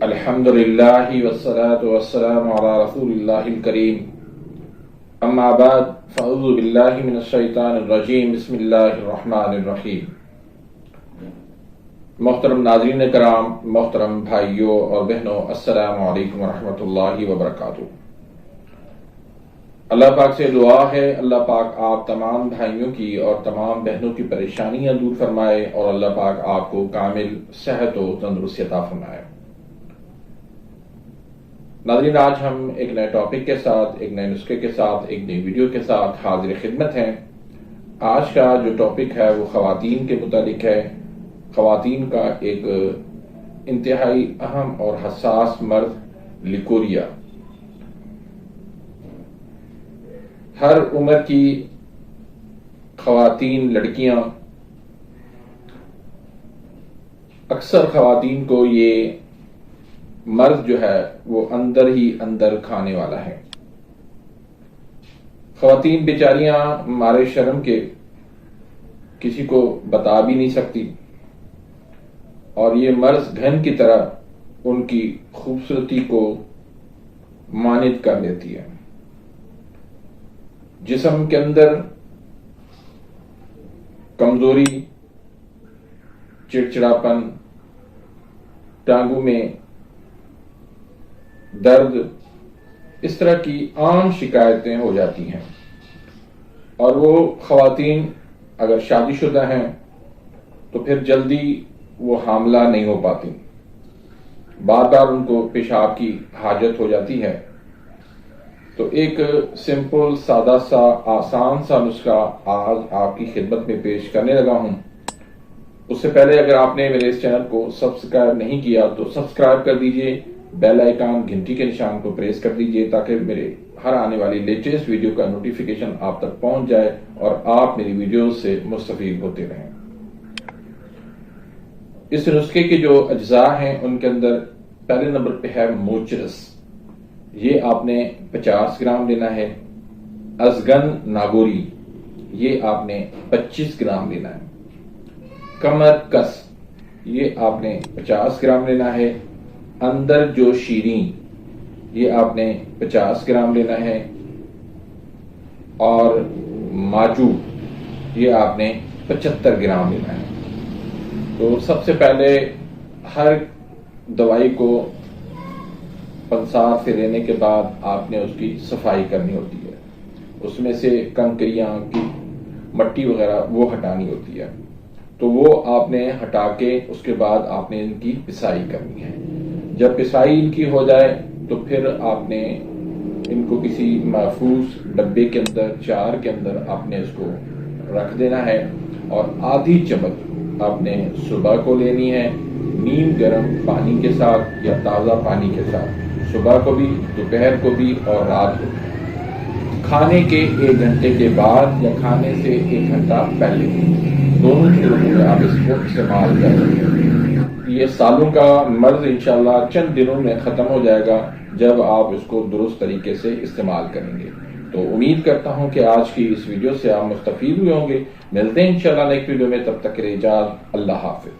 الحمد للہ والصلاة والسلام علی رسول اللہ الکریم اما بعد فاعوذ باللہ من الشیطان الرجیم بسم اللہ الرحمن الرحیم۔ محترم ناظرین کرام، محترم بھائیوں اور بہنوں، السلام علیکم ورحمۃ اللہ وبرکاتہ۔ اللہ پاک سے دعا ہے اللہ پاک آپ تمام بھائیوں کی اور تمام بہنوں کی پریشانیاں دور فرمائے اور اللہ پاک آپ کو کامل صحت و تندرستی عطا فرمائے۔ ناظرین، آج ہم ایک نئے ٹاپک کے ساتھ، ایک نئے نسخے کے ساتھ، ایک نئی ویڈیو کے ساتھ حاضر خدمت ہیں۔ آج کا جو ٹاپک ہے وہ خواتین کے متعلق ہے۔ خواتین کا ایک انتہائی اہم اور حساس مرض لیکوریا۔ ہر عمر کی خواتین، لڑکیاں، اکثر خواتین کو یہ مرض جو ہے وہ اندر ہی اندر کھانے والا ہے۔ خواتین بیچاریاں مارے شرم کے کسی کو بتا بھی نہیں سکتی، اور یہ مرض گھن کی طرح ان کی خوبصورتی کو مانع کر دیتی ہے۔ جسم کے اندر کمزوری، چڑچڑاپن، ٹانگوں میں درد، اس طرح کی عام شکایتیں ہو جاتی ہیں، اور وہ خواتین اگر شادی شدہ ہیں تو پھر جلدی وہ حاملہ نہیں ہو پاتی، بار بار ان کو پیشاب کی حاجت ہو جاتی ہے۔ تو ایک سمپل، سادہ سا، آسان سا نسخہ آج آپ کی خدمت میں پیش کرنے لگا ہوں۔ اس سے پہلے اگر آپ نے میرے اس چینل کو سبسکرائب نہیں کیا تو سبسکرائب کر دیجئے، بیل آئیکن، گھنٹی کے نشان کو پریس کر دیجئے تاکہ میرے ہر آنے والی لیٹسٹ ویڈیو کا نوٹیفیکیشن آپ تک پہنچ جائے اور آپ میری ویڈیوز سے مستفید ہوتے رہیں۔ اس نسخے کے جو اجزاء ہیں ان کے اندر پہلے نمبر پہ ہے موچرس، یہ آپ نے 50 گرام لینا ہے۔ ازگن ناگوری، یہ آپ نے 25 گرام لینا ہے۔ کمر کس، یہ آپ نے 50 گرام لینا ہے۔ اندر جو شیریں، یہ آپ نے 50 گرام لینا ہے۔ اور ماجو، یہ آپ نے 75 گرام لینا ہے۔ تو سب سے پہلے ہر دوائی کو پنسار سے لینے کے بعد آپ نے اس کی صفائی کرنی ہوتی ہے، اس میں سے کنکریاں کی مٹی وغیرہ وہ ہٹانی ہوتی ہے۔ تو وہ آپ نے ہٹا کے اس کے بعد آپ نے ان کی پسائی کرنی ہے۔ جب پسائی ان کی ہو جائے تو پھر آپ نے ان کو کسی محفوظ ڈبے کے اندر، جار کے اندر آپ نے اس کو رکھ دینا ہے، اور آدھی چمچ آپ نے صبح کو لینی ہے نیم گرم پانی کے ساتھ یا تازہ پانی کے ساتھ، صبح کو بھی، دوپہر کو بھی اور رات کو بھی۔ کھانے کے 1 گھنٹے کے بعد یا کھانے سے 1 گھنٹہ پہلے، دونوں صورتوں میں آپ اس کو استعمال کر سکتے ہیں۔ یہ سالوں کا مرض انشاءاللہ چند دنوں میں ختم ہو جائے گا جب آپ اس کو درست طریقے سے استعمال کریں گے۔ تو امید کرتا ہوں کہ آج کی اس ویڈیو سے آپ مستفید ہوئے ہوں گے۔ ملتے ہیں انشاءاللہ نیکسٹ ویڈیو میں، تب تک کے لیے اجازت، اللہ حافظ۔